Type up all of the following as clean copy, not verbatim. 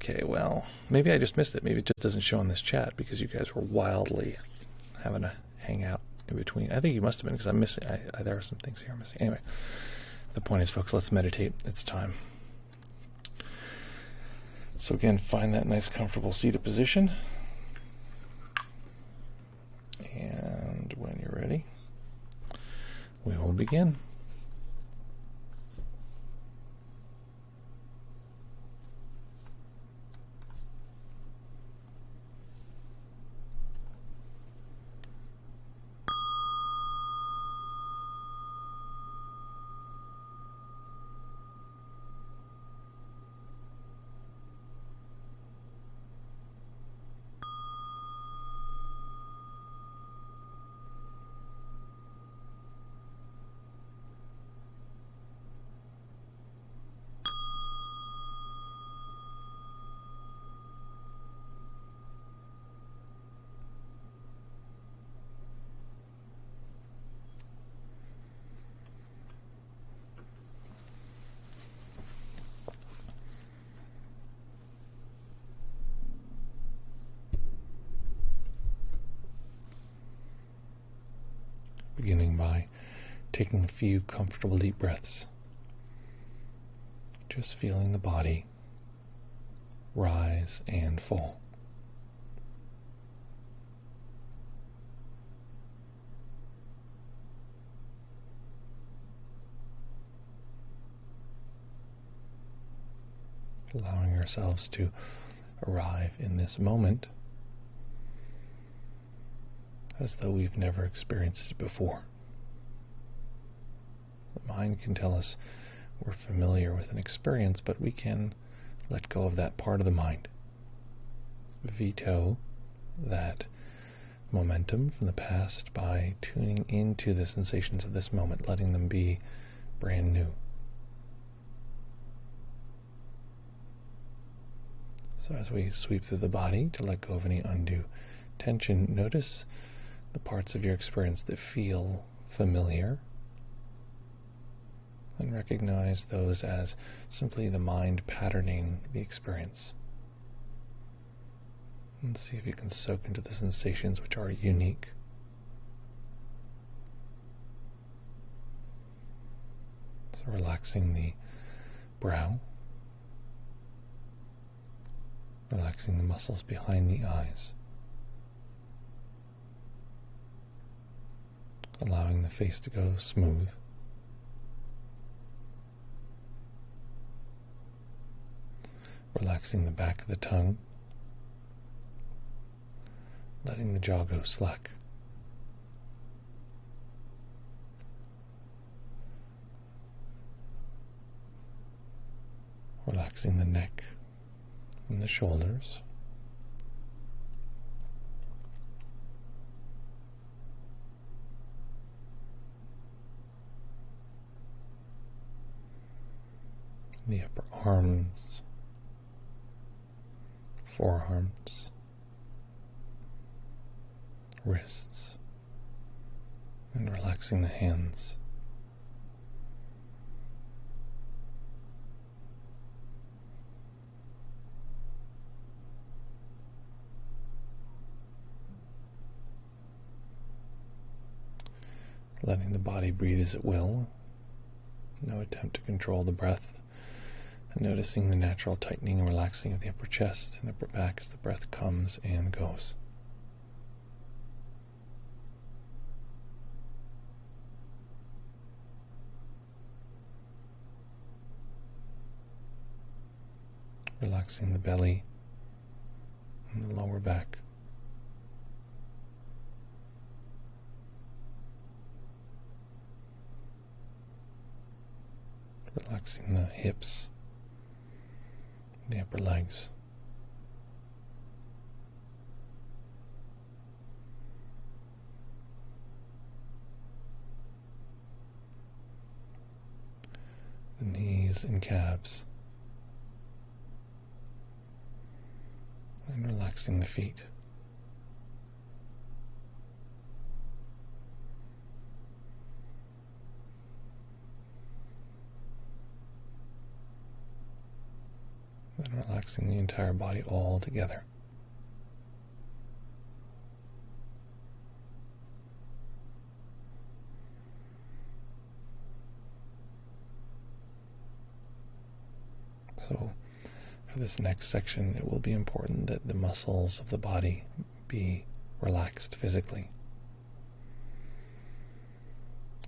Okay, well, maybe I just missed it. Maybe it just doesn't show in this chat because you guys were wildly having a hangout in between. I think you must have been because I'm missing. There are some things here I'm missing. Anyway, the point is, folks, let's meditate. It's time. So again, find that nice, comfortable seated position. And when you're ready, we will begin. Beginning by taking a few comfortable deep breaths. Just feeling the body rise and fall. Allowing ourselves to arrive in this moment as though we've never experienced it before. The mind can tell us we're familiar with an experience, but we can let go of that part of the mind. Veto that momentum from the past by tuning into the sensations of this moment, letting them be brand new. So as we sweep through the body to let go of any undue tension, notice the parts of your experience that feel familiar, and recognize those as simply the mind patterning the experience. And see if you can soak into the sensations which are unique. So relaxing the brow, relaxing the muscles behind the eyes, allowing the face to go smooth. Relaxing the back of the tongue, letting the jaw go slack. Relaxing the neck and the shoulders. The upper arms, forearms, wrists, and relaxing the hands. Letting the body breathe as it will, no attempt to control the breath. And noticing the natural tightening and relaxing of the upper chest and upper back as the breath comes and goes. Relaxing the belly and the lower back. Relaxing the hips, the upper legs. The knees and calves. And relaxing the feet. And relaxing the entire body all together. So for this next section, it will be important that the muscles of the body be relaxed physically.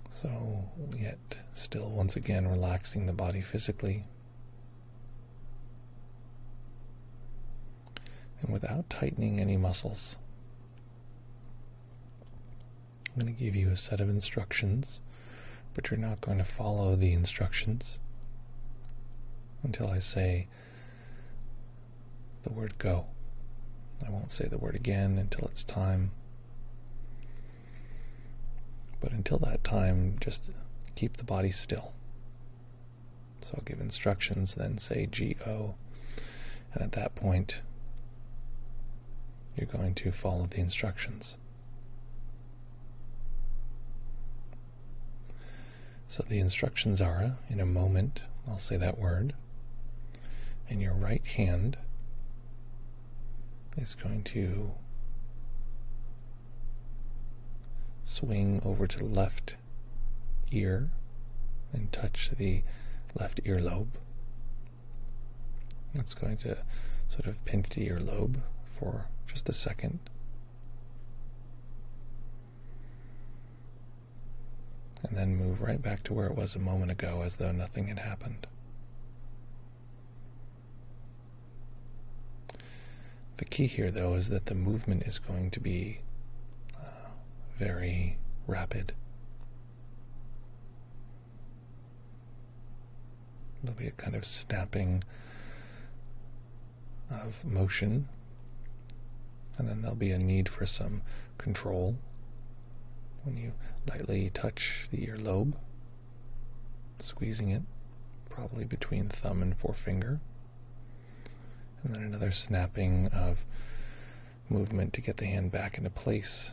So yet still once again relaxing the body physically, and without tightening any muscles. I'm going to give you a set of instructions, but you're not going to follow the instructions until I say the word go. I won't say the word again until it's time. But until that time, just keep the body still. So I'll give instructions, then say G-O, and at that point, you're going to follow the instructions. So the instructions are, in a moment, I'll say that word, and your right hand is going to swing over to the left ear and touch the left earlobe. It's going to sort of pinch the earlobe for just a second. And then move right back to where it was a moment ago, as though nothing had happened. The key here, though, is that the movement is going to be very rapid. There'll be a kind of snapping of motion, and then there'll be a need for some control when you lightly touch the earlobe, squeezing it, probably between thumb and forefinger. And then another snapping of movement to get the hand back into place.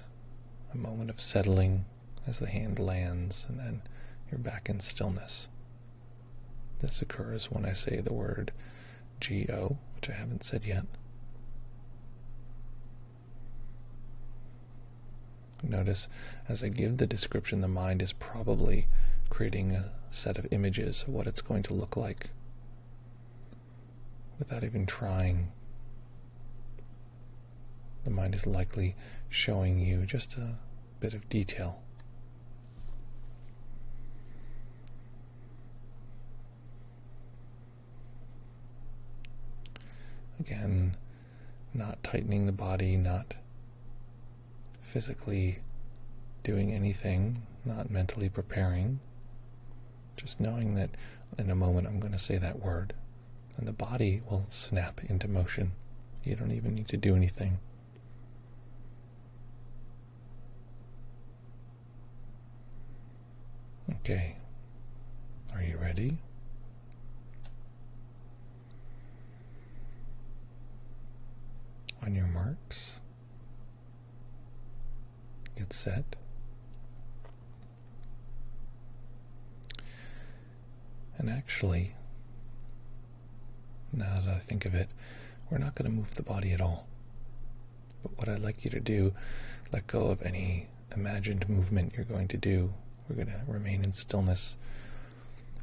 A moment of settling as the hand lands, and then you're back in stillness. This occurs when I say the word G-O, which I haven't said yet. Notice as I give the description, the mind is probably creating a set of images of what it's going to look like, without even trying. The mind is likely showing you just a bit of detail. Again, not tightening the body, not physically doing anything, not mentally preparing, just knowing that in a moment I'm going to say that word, and the body will snap into motion. You don't even need to do anything. Okay, are you ready? On your marks, get set. And actually, now that I think of it, we're not going to move the body at all. But what I'd like you to do, let go of any imagined movement you're going to do. We're going to remain in stillness.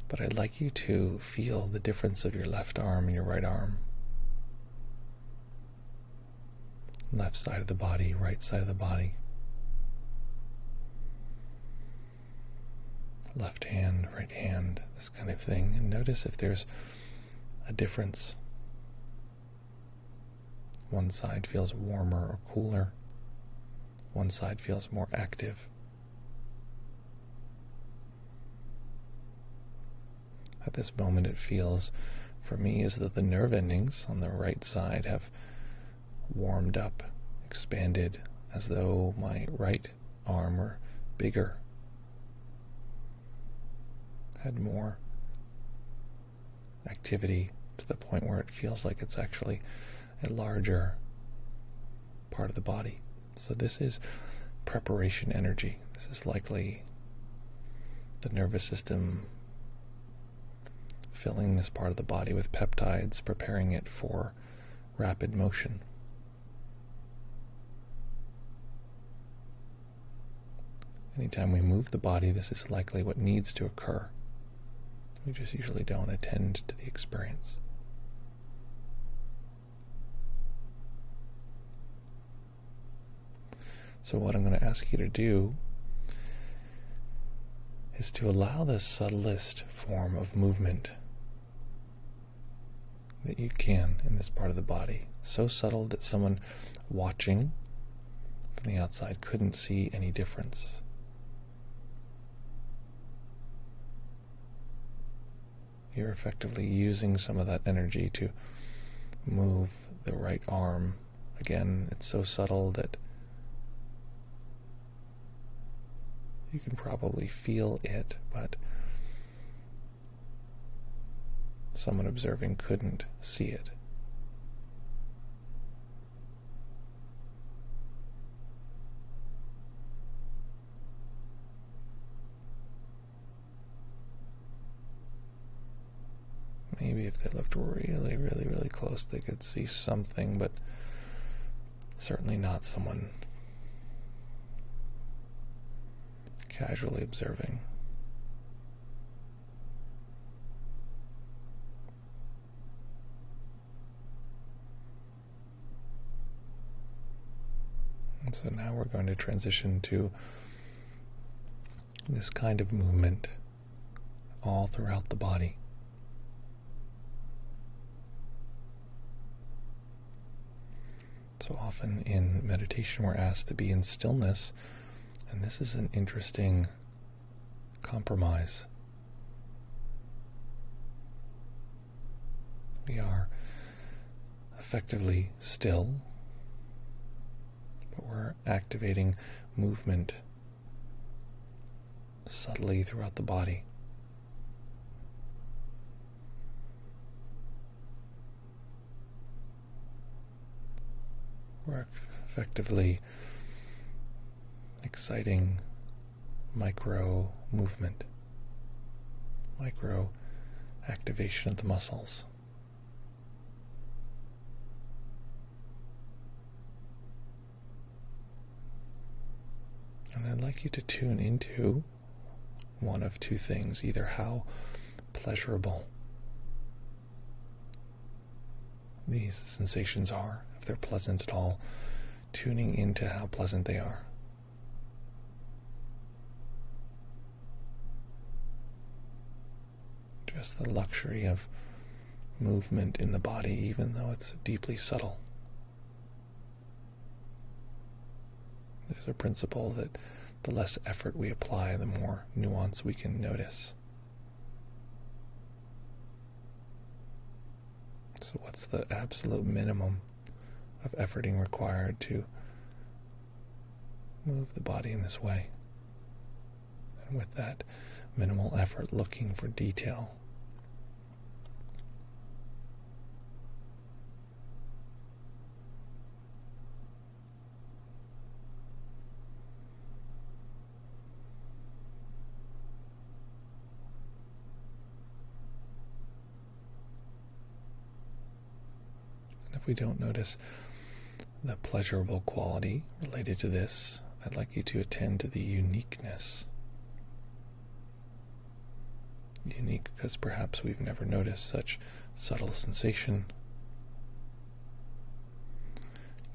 But I'd like you to feel the difference of your left arm and your right arm. Left side of the body, right side of the body. Left hand, right hand, this kind of thing. And notice if there's a difference. One side feels warmer or cooler. One side feels more active. At this moment it feels, for me, as though the nerve endings on the right side have warmed up, expanded, as though my right arm were bigger, had more activity, to the point where it feels like it's actually a larger part of the body. So this is preparation energy. This is likely the nervous system filling this part of the body with peptides, preparing it for rapid motion. Anytime we move the body, this is likely what needs to occur. We just usually don't attend to the experience. So what I'm going to ask you to do is to allow the subtlest form of movement that you can in this part of the body. So subtle that someone watching from the outside couldn't see any difference. You're effectively using some of that energy to move the right arm. Again, it's so subtle that you can probably feel it, but someone observing couldn't see it. Maybe if they looked really, really, really close, they could see something, but certainly not someone casually observing. And so now we're going to transition to this kind of movement all throughout the body. So often in meditation we're asked to be in stillness, and this is an interesting compromise. We are effectively still, but we're activating movement subtly throughout the body. We're effectively exciting micro movement, micro activation of the muscles. And I'd like you to tune into one of two things, either how pleasurable these sensations are, if they're pleasant at all, tuning into how pleasant they are. Just the luxury of movement in the body, even though it's deeply subtle. There's a principle that the less effort we apply, the more nuance we can notice. So what's the absolute minimum of efforting required to move the body in this way? And with that minimal effort, looking for detail. If we don't notice the pleasurable quality related to this, I'd like you to attend to the uniqueness. Unique because perhaps we've never noticed such subtle sensation.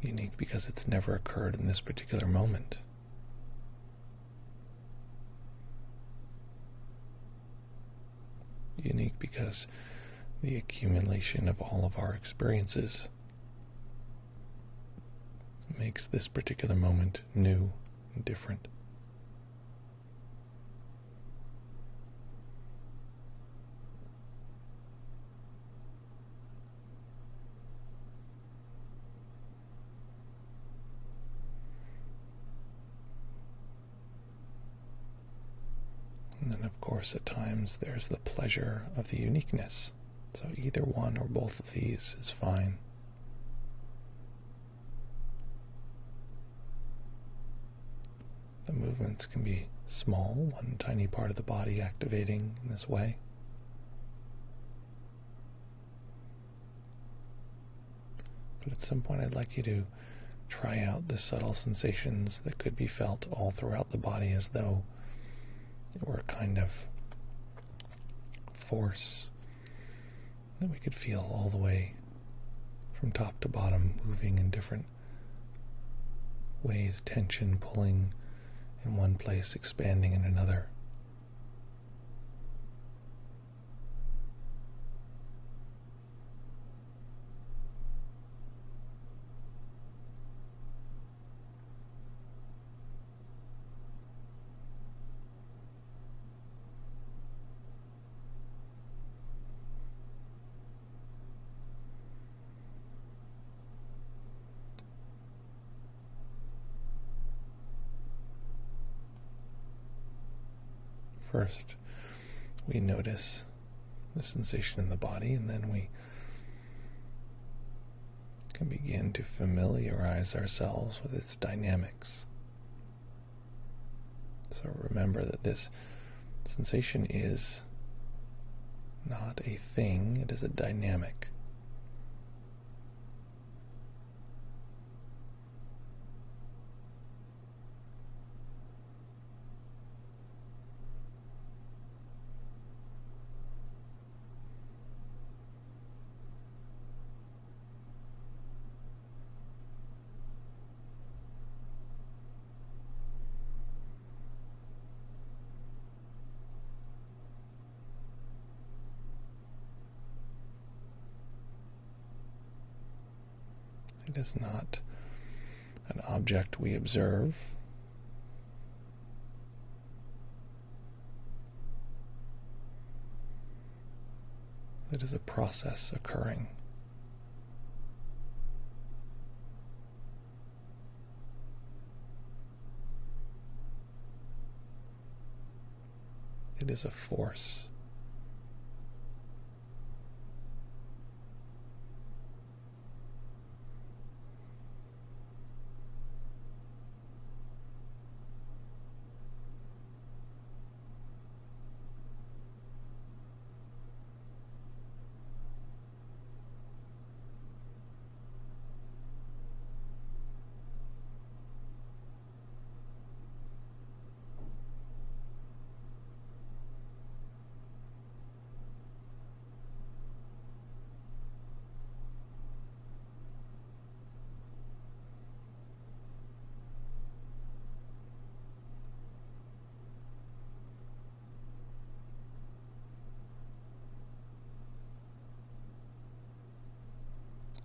Unique because it's never occurred in this particular moment. Unique because the accumulation of all of our experiences makes this particular moment new and different. And then, of course, at times there's the pleasure of the uniqueness. So either one or both of these is fine. The movements can be small, one tiny part of the body activating in this way. But at some point I'd like you to try out the subtle sensations that could be felt all throughout the body, as though it were a kind of force that we could feel all the way from top to bottom, moving in different ways, tension pulling in one place, expanding in another. First, we notice the sensation in the body, and then we can begin to familiarize ourselves with its dynamics. So remember that this sensation is not a thing, it is a dynamic. It is not an object we observe. It is a process occurring. It is a force.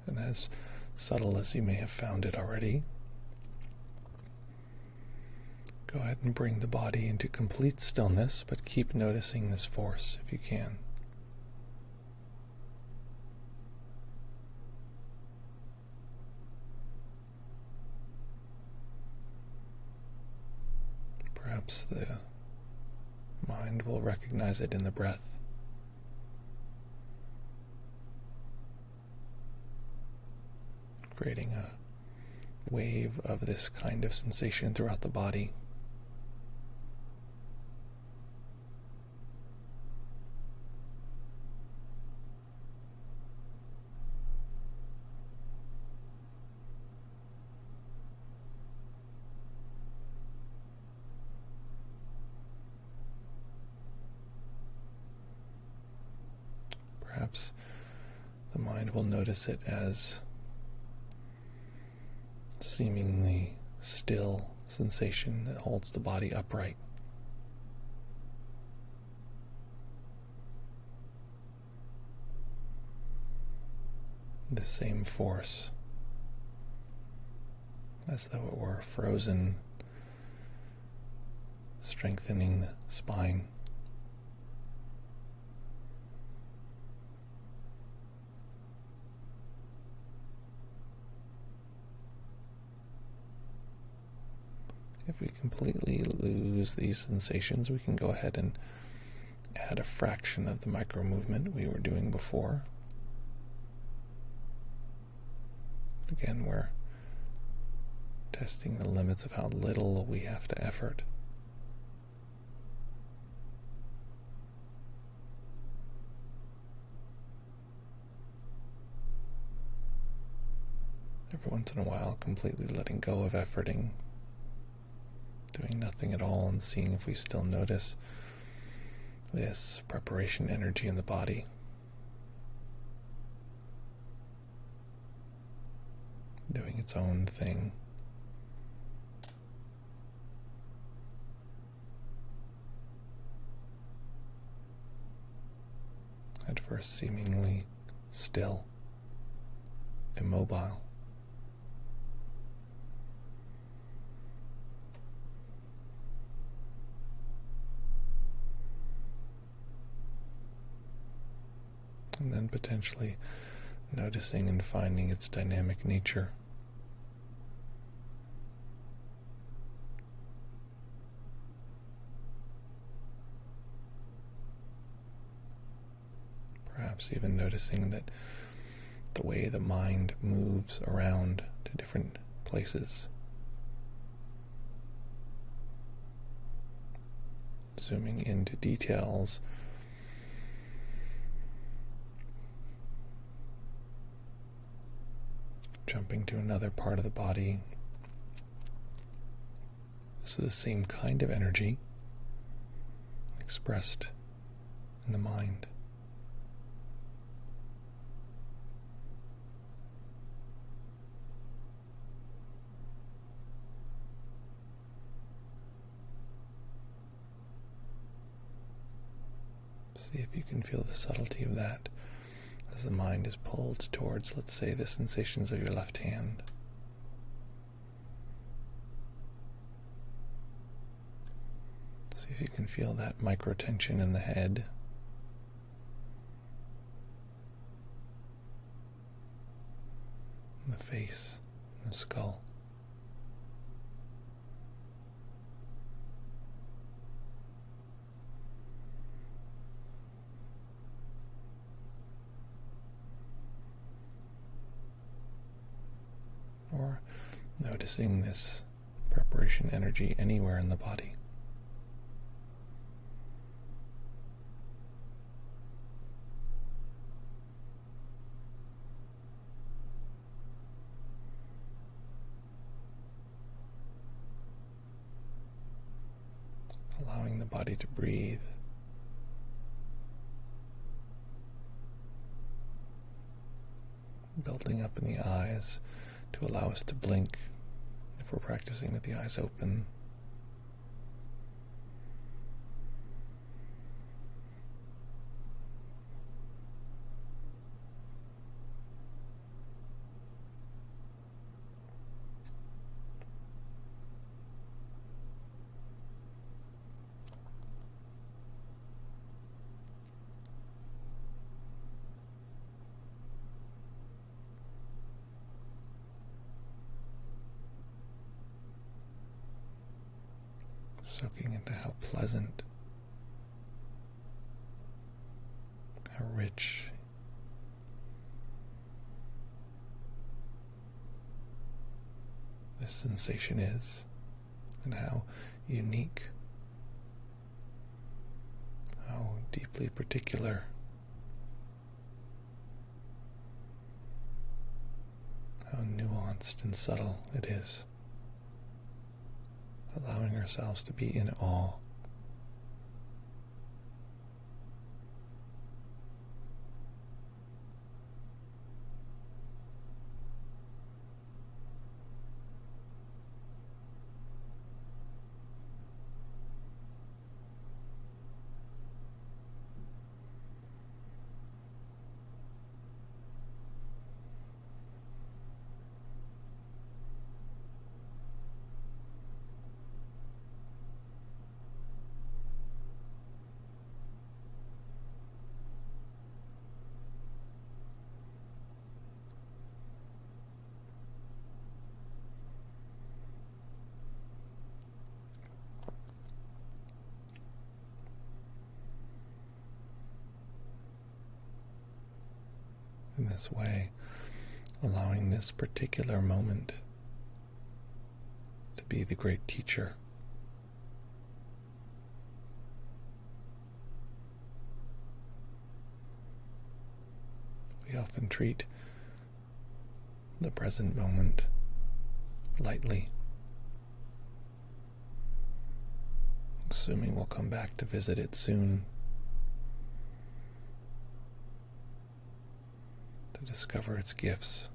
And as subtle as you may have found it already, go ahead and bring the body into complete stillness, but keep noticing this force if you can. Perhaps the mind will recognize it in the breath. Creating a wave of this kind of sensation throughout the body. Perhaps the mind will notice it as seemingly still sensation that holds the body upright. The same force, as though it were frozen, strengthening the spine. If we completely lose these sensations, we can go ahead and add a fraction of the micro movement we were doing before. Again, we're testing the limits of how little we have to effort. Every once in a while, completely letting go of efforting, doing nothing at all, and seeing if we still notice this preparation energy in the body. Doing its own thing. At first seemingly still, immobile. And then potentially noticing and finding its dynamic nature. Perhaps even noticing that the way the mind moves around to different places. Zooming into details. Jumping to another part of the body. This is the same kind of energy expressed in the mind. See if you can feel the subtlety of that as the mind is pulled towards, let's say, the sensations of your left hand. See if you can feel that micro tension in the head. In the face, in the skull. Or noticing this preparation energy anywhere in the body. Allowing the body to breathe. Building up in the eyes to allow us to blink if we're practicing with the eyes open. Soaking into how pleasant, how rich, this sensation is, and how unique, how deeply particular, how nuanced and subtle it is. Allowing ourselves to be in awe. In this way, allowing this particular moment to be the great teacher. We often treat the present moment lightly, assuming we'll come back to visit it soon, to discover its gifts.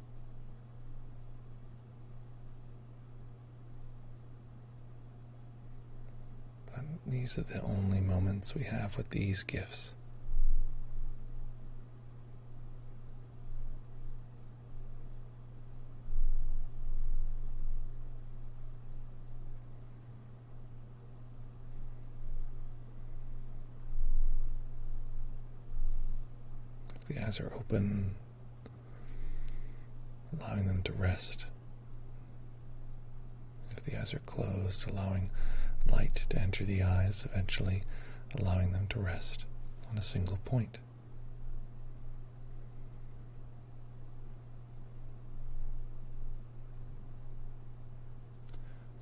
But these are the only moments we have with these gifts. If the eyes are open, allowing them to rest. If the eyes are closed, allowing light to enter the eyes, eventually allowing them to rest on a single point.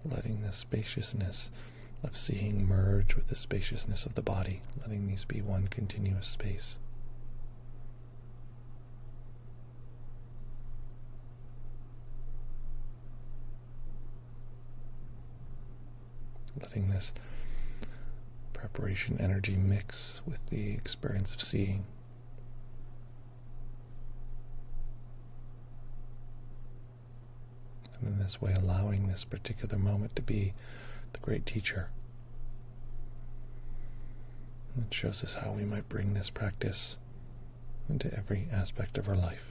Letting the spaciousness of seeing merge with the spaciousness of the body, letting these be one continuous space. Letting this preparation energy mix with the experience of seeing. And in this way, allowing this particular moment to be the great teacher. And it shows us how we might bring this practice into every aspect of our life.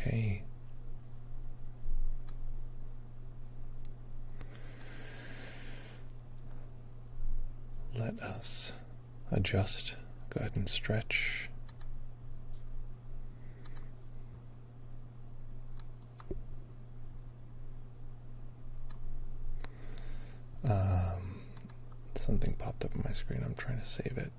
Okay. Let us adjust. Go ahead and stretch. Something popped up on my screen. I'm trying to save it.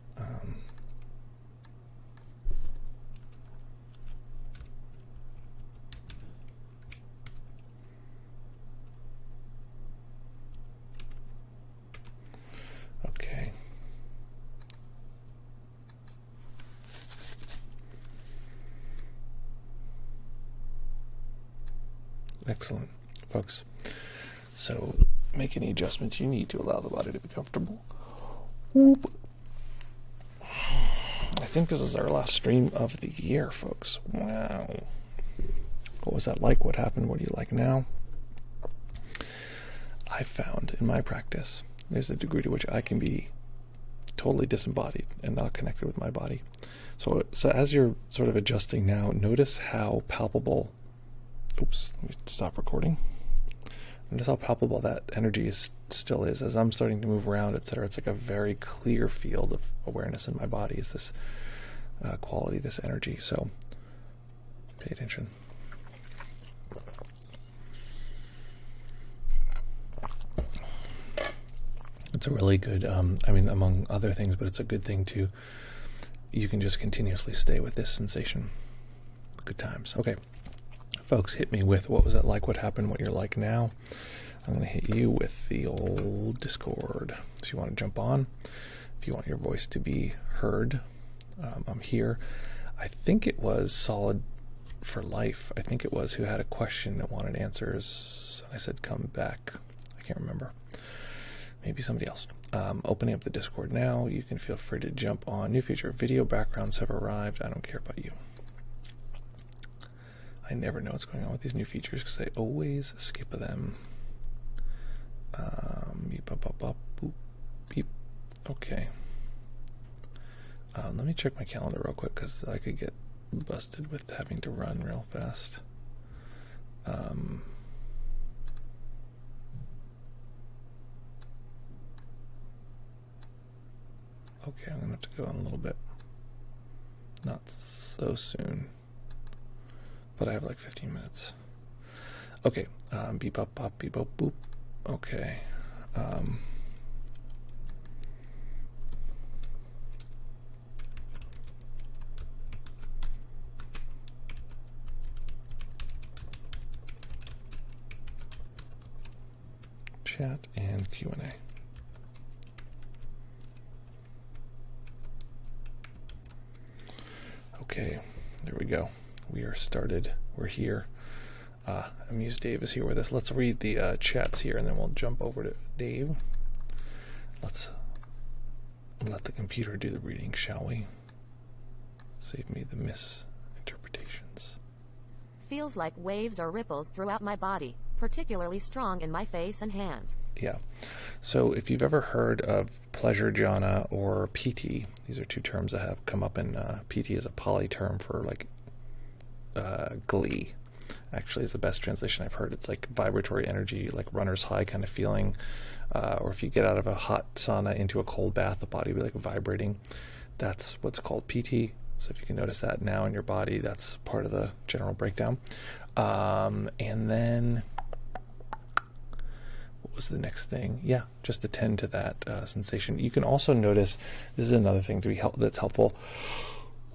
Okay. Excellent, folks. So make any adjustments you need to allow the body to be comfortable. Whoop. I think this is our last stream of the year, folks. Wow. What was that like? What happened? What do you like now? I found in my practice, there's a degree to which I can be totally disembodied and not connected with my body. So as you're sort of adjusting now, notice how palpable, oops, let me stop recording. Notice how palpable that energy still is. As I'm starting to move around, etc., it's like a very clear field of awareness in my body. Is this quality, this energy. So pay attention. It's a really good, among other things, but it's a good thing to, you can just continuously stay with this sensation. Good times. Okay. Folks, hit me with what was it like, what happened, what you're like now. I'm going to hit you with the old Discord. So you want to jump on, if you want your voice to be heard, I'm here. I think it was Solid for Life. I think it was who had a question that wanted answers. I said come back. I can't remember. Maybe somebody else. Opening up the Discord now. You can feel free to jump on. New feature. Video backgrounds have arrived. I don't care about you. I never know what's going on with these new features because I always skip them. Beep, up, boop, beep. Okay. Let me check my calendar real quick because I could get busted with having to run real fast. Okay, I'm going to have to go on a little bit. Not so soon. But I have like 15 minutes. Okay, beep up, pop, beep up, boop. Okay. Chat and Q&A. Okay, there we go. We are started. We're here. Amuse Dave is here with us. Let's read the chats here, and then we'll jump over to Dave. Let's let the computer do the reading, shall we? Save me the misinterpretations. Feels like waves or ripples throughout my body, particularly strong in my face and hands. Yeah. So if you've ever heard of pleasure jhana or PT, these are two terms that have come up in PT is a Pali term for like glee. Actually is the best translation I've heard. It's like vibratory energy, like runner's high kind of feeling. Or if you get out of a hot sauna into a cold bath, the body will be like vibrating. That's what's called PT. So if you can notice that now in your body, that's part of the general breakdown. And then what was the next thing? Yeah, just attend to that sensation. You can also notice, this is another thing to be that's helpful.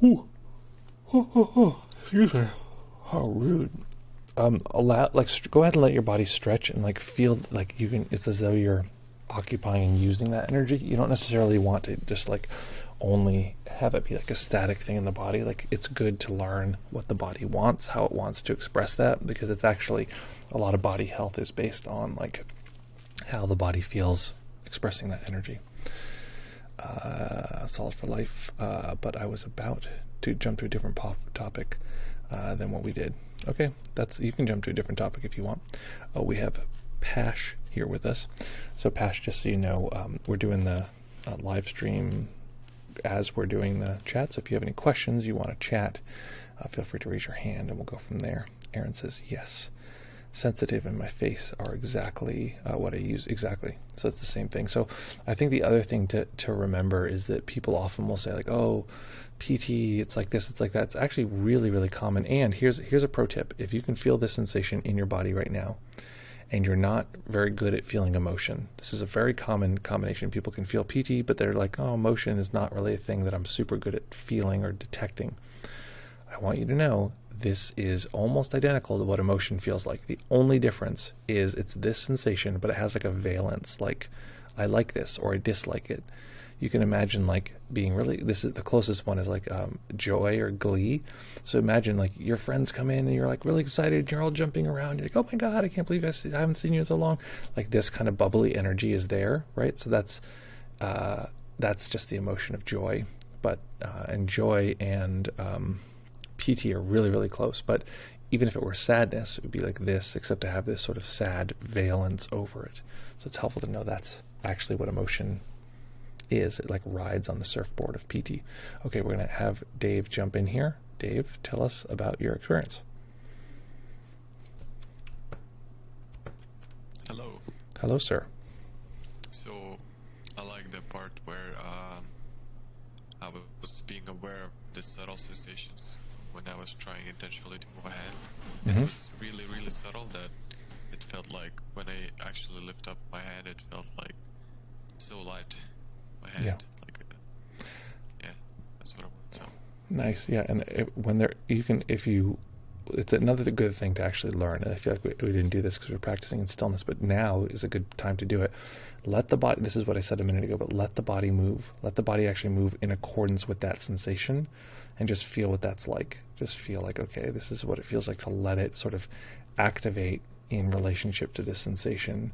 Ooh. Excuse me. How rude. Go ahead and let your body stretch and like feel like you can. It's as though you're occupying and using that energy. You don't necessarily want to just like only have it be like a static thing in the body. Like it's good to learn what the body wants, how it wants to express that, because it's actually a lot of body health is based on like how the body feels expressing that energy. Solid for life. But I was about to jump to a different topic than what we did. Okay, you can jump to a different topic if you want. We have Pash here with us. So Pash, just so you know, we're doing the live stream as we're doing the chat. So if you have any questions, you want to chat, feel free to raise your hand and we'll go from there. Aaron says, yes, sensitive in my face are exactly what I use. Exactly. So it's the same thing. So I think the other thing to remember is that people often will say like, oh, PT, it's like this, it's like that. It's actually really, really common. And here's a pro tip. If you can feel this sensation in your body right now, and you're not very good at feeling emotion, this is a very common combination. People can feel PT, but they're like, oh, emotion is not really a thing that I'm super good at feeling or detecting. I want you to know this is almost identical to what emotion feels like. The only difference is it's this sensation, but it has like a valence, like I like this or I dislike it. You can imagine like being really, this is the closest one is like joy or glee. So imagine like your friends come in and you're like really excited and you're all jumping around. You're like, oh my God, I can't believe I haven't seen you in so long. Like this kind of bubbly energy is there, right? So that's just the emotion of joy. But and joy and PT are really, really close. But even if it were sadness, it would be like this, except to have this sort of sad valence over it. So it's helpful to know that's actually what emotion is. It like rides on the surfboard of PT. Okay, we're going to have Dave jump in here. Dave, tell us about your experience. Hello. Hello, sir. So I like the part where I was being aware of the subtle sensations when I was trying intentionally to move ahead. Mm-hmm. It was really, really subtle that it felt like when I actually lift up my hand, it felt like so light. My hand, yeah. Like that. Yeah, that's what I want. So nice, yeah. And it's another good thing to actually learn. I feel like we didn't do this because we're practicing in stillness, but now is a good time to do it. Let the body, this is what I said a minute ago, but let the body move. Let the body actually move in accordance with that sensation and just feel what that's like. Just feel like, okay, this is what it feels like to let it sort of activate in relationship to this sensation.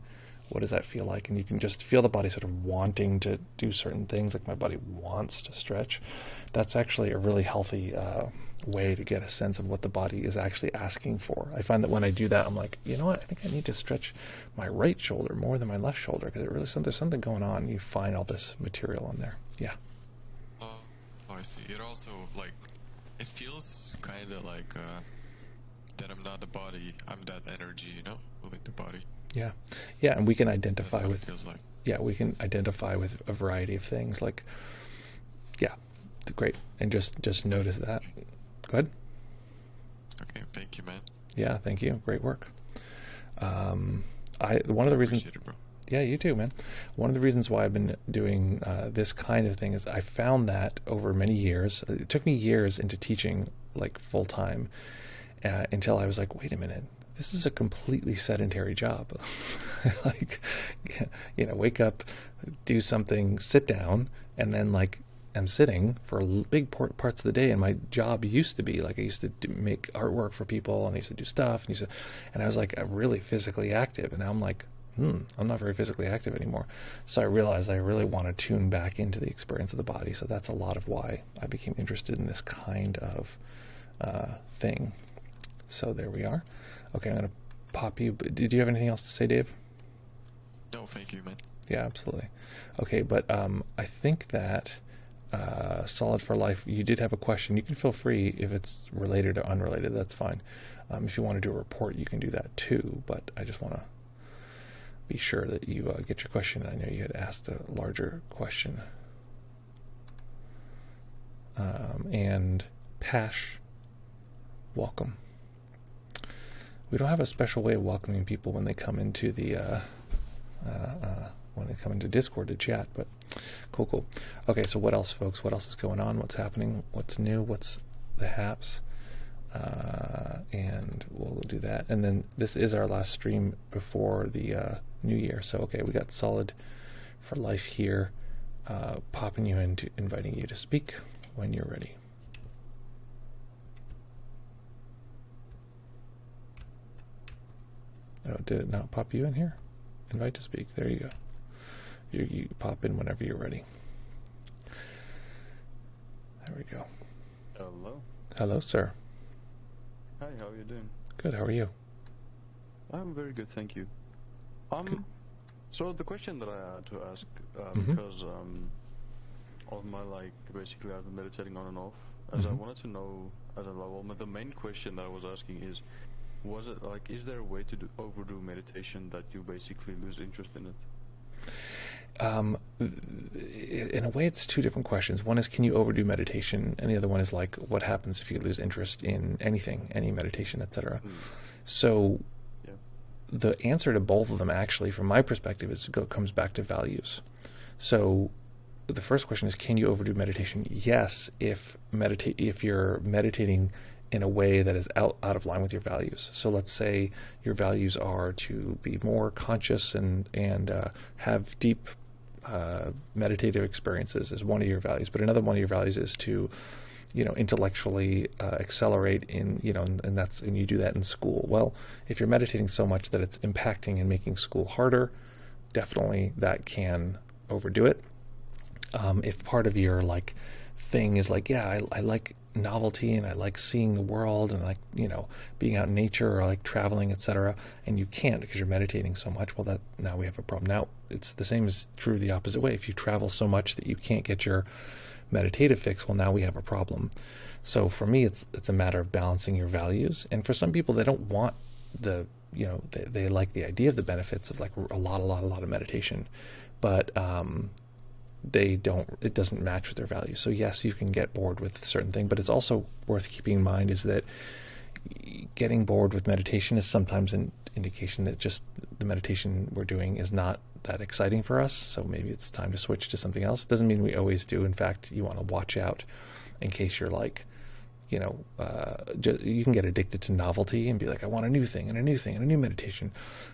What does that feel like? And you can just feel the body sort of wanting to do certain things, like my body wants to stretch. That's actually a really healthy way to get a sense of what the body is actually asking for. I find that when I do that, I'm like, you know what? I think I need to stretch my right shoulder more than my left shoulder because there's something going on. You find all this material in there. Yeah. Oh, I see. It also like it feels kind of like that I'm not the body. I'm that energy, moving the body. Yeah, and we can identify That's what with. it feels like. Yeah, we can identify with a variety of things. Like, yeah, great, and just notice that. Go ahead. Okay, thank you, man. Yeah, thank you. Great work. One of the reasons. Appreciate it, bro. Yeah, you too, man. One of the reasons why I've been doing this kind of thing is I found that over many years, it took me years into teaching like full time until I was like, wait a minute, this is a completely sedentary job. Like, wake up, do something, sit down, and then like I'm sitting for big parts of the day. And my job used to be like I used to make artwork for people, and I used to do stuff, and I was like really physically active, and now I'm like, I'm not very physically active anymore. So I realized I really want to tune back into the experience of the body. So that's a lot of why I became interested in this kind of thing. So there we are. Okay, I'm going to pop you. Did you have anything else to say, Dave? No, thank you, man. Yeah, absolutely. Okay, but I think that Solid for Life, you did have a question. You can feel free if it's related or unrelated. That's fine. If you want to do a report, you can do that too. But I just want to be sure that you get your question. I know you had asked a larger question. And Pash, welcome. We don't have a special way of welcoming people when they come into the when they come into Discord to chat, but cool. Okay, so what else, folks? What else is going on? What's happening? What's new? What's the haps? And we'll do that. And then this is our last stream before the new year. So, okay, we got Solid for Life here, popping you into inviting you to speak when you're ready. Oh, did it not pop you in here? Invite to speak. There you go. You pop in whenever you're ready. There we go. Hello. Hello, sir. Hi, how are you doing? Good, how are you? I'm very good, thank you. Good. So the question that I had to ask, Mhm. because all my basically I've been meditating on and off, as I Mhm. wanted to know as a level. The main question that I was asking is there a way to overdo meditation that you basically lose interest in it? In a way, it's two different questions. One is, can you overdo meditation? And the other one is like, what happens if you lose interest in anything, any meditation, etc. So Yeah. the answer to both of them, actually, from my perspective, comes back to values. So the first question is, can you overdo meditation? Yes, if you're meditating in a way that is out of line with your values. So let's say your values are to be more conscious and have deep meditative experiences is one of your values, but another one of your values is to intellectually accelerate in and you do that in school. Well, if you're meditating so much that it's impacting and making school harder, definitely that can overdo it. If part of your thing is I like novelty and I like seeing the world and being out in nature or like traveling, etc., and you can't because you're meditating so much, well, now we have a problem. Now it's the same as true the opposite way. If you travel so much that you can't get your meditative fix, well, now we have a problem. So for me, it's a matter of balancing your values. And for some people, they don't want they like the idea of the benefits of a lot of meditation, but it doesn't match with their values. So yes, you can get bored with a certain thing, but it's also worth keeping in mind is that getting bored with meditation is sometimes an indication that just the meditation we're doing is not that exciting for us. So maybe it's time to switch to something else. It doesn't mean we always do. In fact, you want to watch out in case you're you can get addicted to novelty and be like, I want a new thing and a new thing and a new meditation.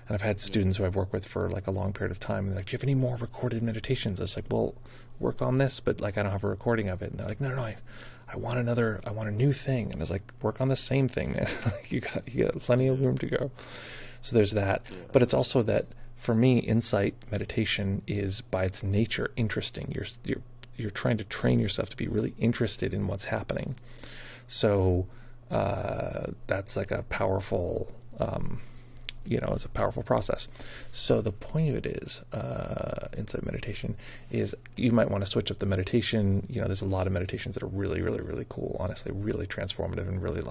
And I've had students who I've worked with for a long period of time, and they're like, do you have any more recorded meditations? I was like, well, work on this, but I don't have a recording of it. And they're like, no, I want a new thing. And I was like, work on the same thing, man. you got plenty of room to go. So there's that. Yeah. But it's also that for me, insight meditation is by its nature interesting. You're trying to train yourself to be really interested in what's happening. So that's a powerful, it's a powerful process. So the point of it is, insight meditation is you might want to switch up the meditation. There's a lot of meditations that are really, really, really cool, honestly, really transformative and really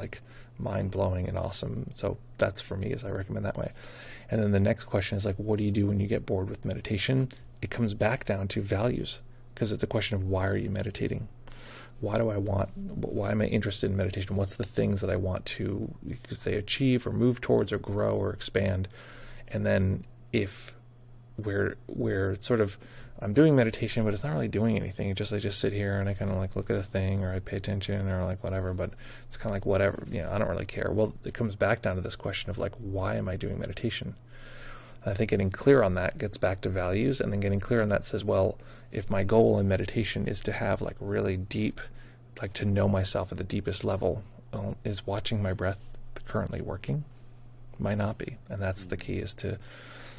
mind-blowing and awesome. So that's for me, as I recommend that way. And then the next question is what do you do when you get bored with meditation? It comes back down to values, because it's a question of why are you meditating? Why am I interested in meditation? What's the things that I want to, you could say, achieve or move towards or grow or expand? And then if we're sort of, I'm doing meditation, but it's not really doing anything. I just sit here and I kind of like look at a thing, or I pay attention, or like whatever. But it's kind of like whatever, I don't really care. Well, it comes back down to this question of like, why am I doing meditation? And I think getting clear on that gets back to values, and then getting clear on that says, well, if my goal in meditation is to have like really deep, like to know myself at the deepest level, is watching my breath currently working? Might not be. And that's the key, is to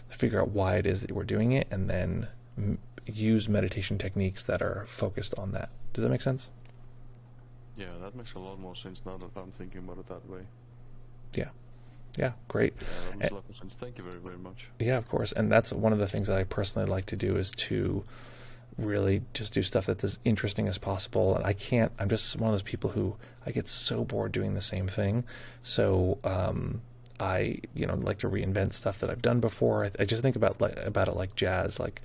figure out why it is that we're doing it, and then use meditation techniques that are focused on that. Does that make sense? Yeah, that makes a lot more sense now that I'm thinking about it that way. Yeah, great. Yeah, that makes a lot of sense. Thank you very, very much. Yeah, of course. And that's one of the things that I personally like to do, is to really just do stuff that's as interesting as possible. And I'm just one of those people who, I get so bored doing the same thing. So I like to reinvent stuff that I've done before. I just think about it like jazz. Like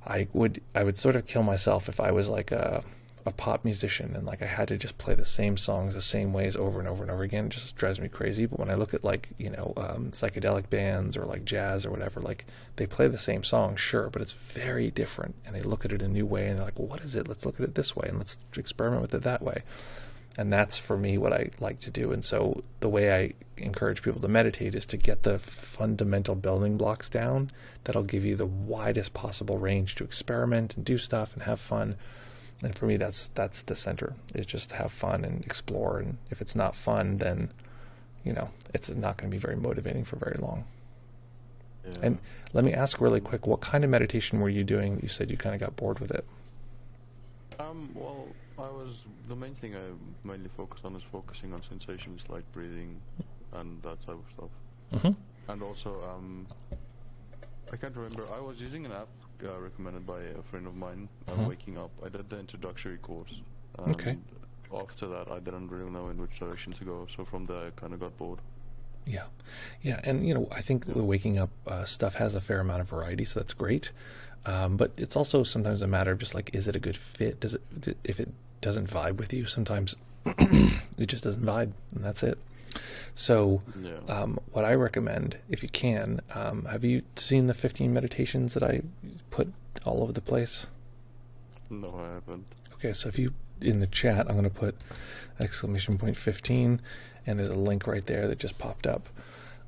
I would sort of kill myself if I was like a pop musician and like I had to just play the same songs the same ways over and over and over again. It just drives me crazy. But when I look at like psychedelic bands or like jazz or whatever, like they play the same song, sure, but it's very different, and they look at it a new way, and they're like, well, what is it? Let's look at it this way, and let's experiment with it that way. And that's, for me, what I like to do. And so the way I encourage people to meditate is to get the fundamental building blocks down that'll give you the widest possible range to experiment and do stuff and have fun. And for me, that's the center, is just to have fun and explore. And if it's not fun, then, it's not going to be very motivating for very long. Yeah. And let me ask really quick, what kind of meditation were you doing that you said you kind of got bored with it? Well, the main thing I mainly focused on is focusing on sensations like breathing and that type of stuff. Mm-hmm. And also, I can't remember, I was using an app recommended by a friend of mine, Waking Up. I did the introductory course. Okay. After that, I didn't really know in which direction to go, so from there I kind of got bored. Yeah. And, I think the Waking Up stuff has a fair amount of variety, so that's great. But it's also sometimes a matter of just like, is it a good fit? If it doesn't vibe with you, sometimes it just doesn't vibe, and that's it. So what I recommend, if you can, have you seen the 15 meditations that I put all over the place? No, I haven't. Okay, so if you, in the chat, I'm going to put !15, and there's a link right there that just popped up.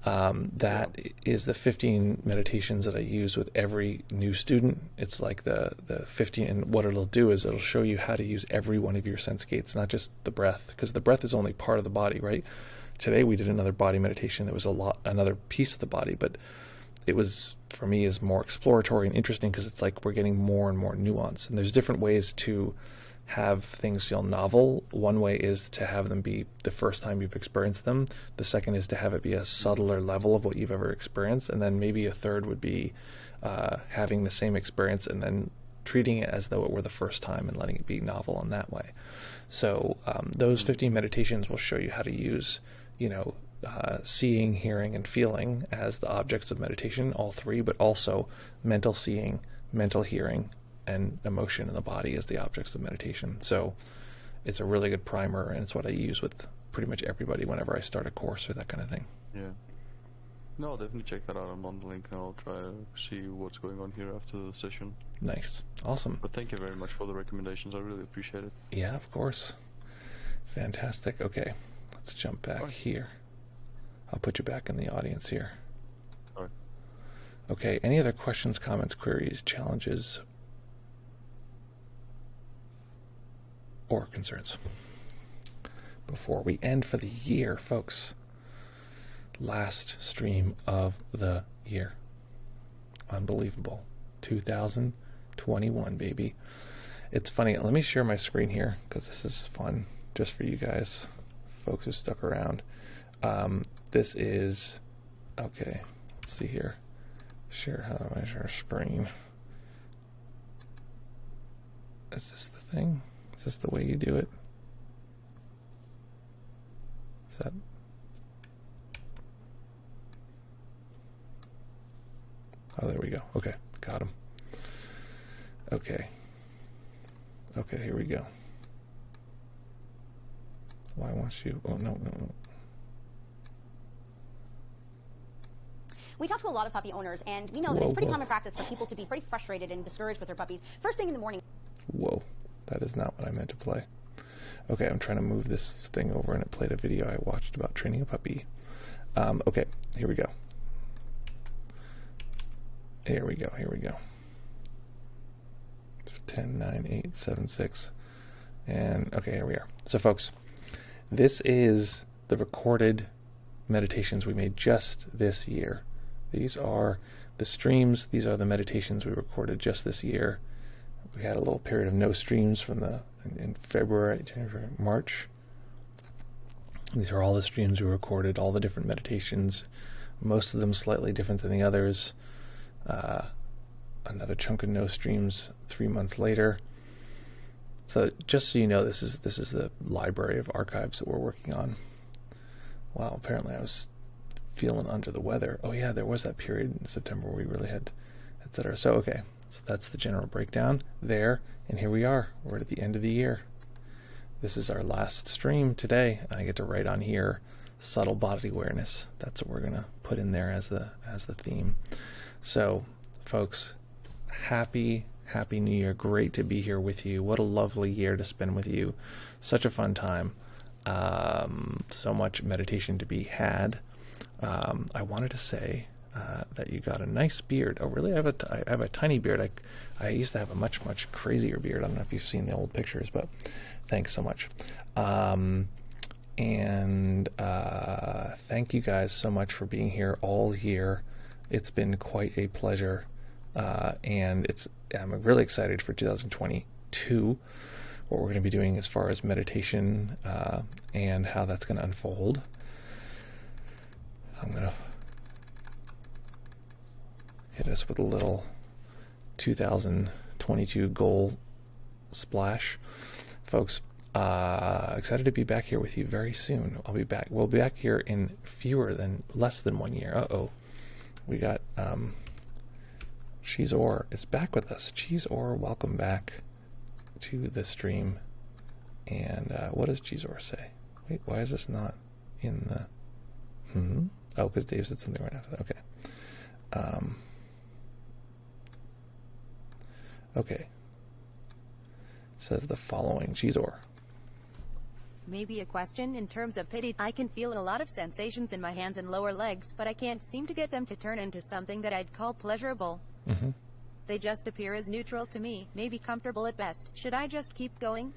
That is the 15 meditations that I use with every new student. It's like the 15, and what it'll do is it'll show you how to use every one of your sense gates, not just the breath, because the breath is only part of the body, right? Today we did another body meditation that was another piece of the body, but it was, for me, is more exploratory and interesting because it's like we're getting more and more nuance, and there's different ways to have things feel novel. One way is to have them be the first time you've experienced them. The second is to have it be a subtler level of what you've ever experienced. And then maybe a third would be having the same experience and then treating it as though it were the first time and letting it be novel in that way. So those 15 meditations will show you how to use, seeing, hearing, and feeling as the objects of meditation, all three, but also mental seeing, mental hearing, and emotion in the body as the objects of meditation. So it's a really good primer, and it's what I use with pretty much everybody whenever I start a course or that kind of thing. Yeah. No, I'll definitely check that out. I'm on the link, and I'll try to see what's going on here after the session. Nice. Awesome. But thank you very much for the recommendations. I really appreciate it. Yeah, of course. Fantastic. Okay, let's jump back here. I'll put you back in the audience here. All right. Okay, any other questions, comments, queries, challenges, or concerns before we end for the year, folks? Last stream of the year. Unbelievable. 2021, baby. It's funny. Let me share my screen here because this is fun just for you guys, folks who stuck around. This is, okay, let's see here. Share, how do I share screen? Is this the thing? Is this the way you do it? Is that? Oh, there we go. Okay, got him. Okay. Okay, here we go. Why won't you? Oh, no. We talk to a lot of puppy owners, and we know that it's pretty common practice for people to be pretty frustrated and discouraged with their puppies first thing in the morning. Whoa, that is not what I meant to play. Okay, I'm trying to move this thing over, and it played a video I watched about training a puppy. Okay, here we go. Here we go, here we go. 10, 9, 8, 7, 6. And, okay, here we are. So, folks, this is the recorded meditations we made just this year. These are the streams. These are the meditations we recorded just this year. We had a little period of no streams in February, January, March. These are all the streams we recorded, all the different meditations, most of them slightly different than the others. Another chunk of no streams 3 months later. So just so you know, this is the library of archives that we're working on. Wow, apparently I was feeling under the weather. Oh yeah, there was that period in September where we really had, etc. So okay, so that's the general breakdown there, and here we are. We're at the end of the year. This is our last stream today, and I get to write on here subtle body awareness. That's what we're gonna put in there as the theme. So, folks, happy New Year. Great to be here with you. What a lovely year to spend with you. Such a fun time. So much meditation to be had. I wanted to say that you got a nice beard. Oh, really? I have a tiny beard. I used to have a much crazier beard. I don't know if you've seen the old pictures, but thanks so much. And thank you guys so much for being here all year. It's been quite a pleasure, and I'm really excited for 2022, what we're going to be doing as far as meditation and how that's going to unfold. I'm going to hit us with a little 2022 goal splash. Folks, excited to be back here with you very soon. I'll be back. We'll be back here in less than 1 year. Uh-oh. We got Cheeseor is back with us. Cheeseor, welcome back to the stream. And what does Cheeseor say? Wait, why is this not in the... Oh, because Dave said something right after that. Okay. Okay. Says the following. Cheeseor. Maybe a question in terms of pity. I can feel a lot of sensations in my hands and lower legs, but I can't seem to get them to turn into something that I'd call pleasurable. They just appear as neutral to me, maybe comfortable at best. Should I just keep going?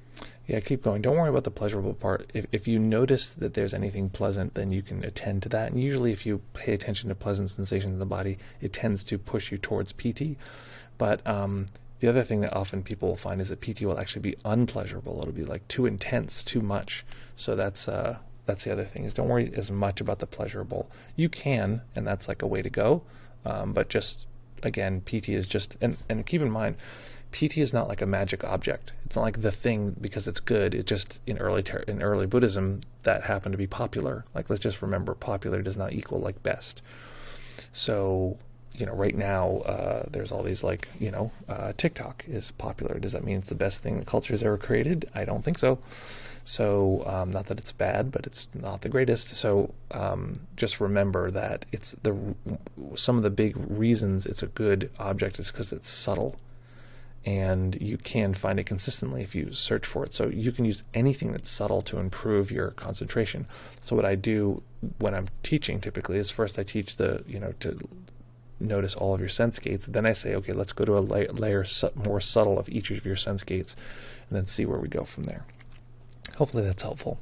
Yeah, keep going. Don't worry about the pleasurable part. If you notice that there's anything pleasant, then you can attend to that. And usually if you pay attention to pleasant sensations in the body, it tends to push you towards PT. But the other thing that often people will find is that PT will actually be unpleasurable. It'll be like too intense, too much. So that's the other thing, is don't worry as much about the pleasurable. You can, and that's like a way to go. But just, again, PT is just, and keep in mind, PT is not like a magic object. It's not like the thing because it's good. It just, in early Buddhism, that happened to be popular. Like, let's just remember, popular does not equal like best. So, right now, there's all these TikTok is popular. Does that mean it's the best thing the culture's ever created? I don't think so. So, not that it's bad, but it's not the greatest. So, just remember that some of the big reasons it's a good object is because it's subtle. And you can find it consistently if you search for it. So you can use anything that's subtle to improve your concentration. So what I do when I'm teaching typically is first I teach to notice all of your sense gates. Then I say, okay, let's go to a layer more subtle of each of your sense gates, and then see where we go from there. Hopefully that's helpful.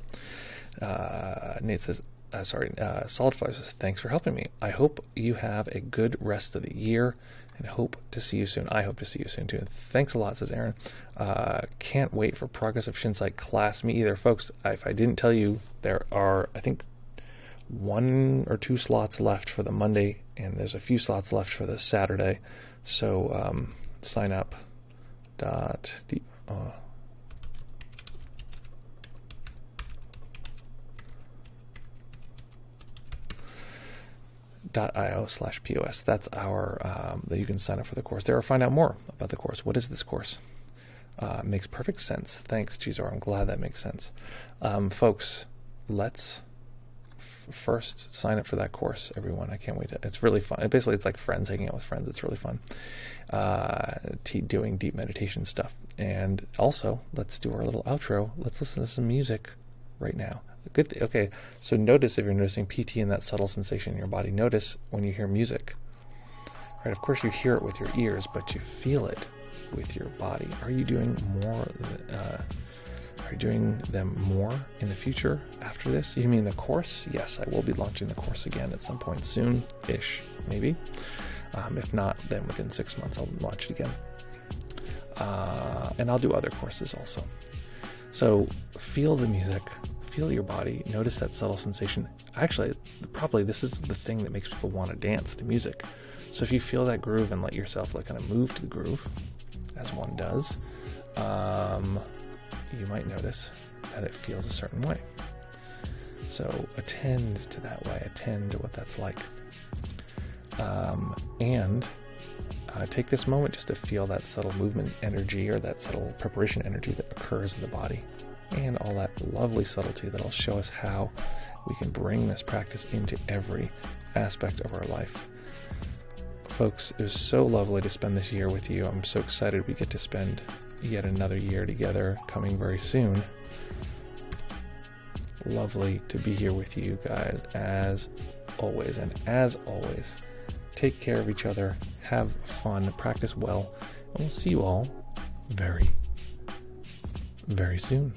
Nate says, Solidfly says, thanks for helping me. I hope you have a good rest of the year, and hope to see you soon. I hope to see you soon too. And thanks a lot, says Aaron. Can't wait for Progress of Shinsai class. Me either, folks. If I didn't tell you, there are, I think, 1 or 2 slots left for the Monday, and there's a few slots left for the Saturday. So sign up. .io/POS. That's our that you can sign up for the course there or find out more about the course. What is this course? Makes perfect sense. Thanks, Cheeseor. I'm glad that makes sense. Folks, let's first sign up for that course, everyone. I can't wait to, it's really fun. Basically, it's like friends, hanging out with friends. It's really fun. Doing deep meditation stuff. And also, let's do our little outro. Let's listen to some music right now. Good. Okay, so notice if you're noticing PT and that subtle sensation in your body. Notice when you hear music. Right, of course you hear it with your ears, but you feel it with your body. Are you doing more? Are you doing them more in the future after this? You mean the course? Yes, I will be launching the course again at some point soon-ish, maybe. If not, then within 6 months I'll launch it again. And I'll do other courses also. So feel the music, feel your body, notice that subtle sensation. Actually, probably this is the thing that makes people want to dance to music. So if you feel that groove and let yourself kind of move to the groove, as one does, you might notice that it feels a certain way. So attend to that way, attend to what that's like. And take this moment just to feel that subtle movement energy or that subtle preparation energy that occurs in the body and all that lovely subtlety that'll show us how we can bring this practice into every aspect of our life. Folks, it was so lovely to spend this year with you. I'm so excited we get to spend yet another year together coming very soon. Lovely to be here with you guys as always. And as always, take care of each other, have fun, practice well, and we'll see you all very, very soon.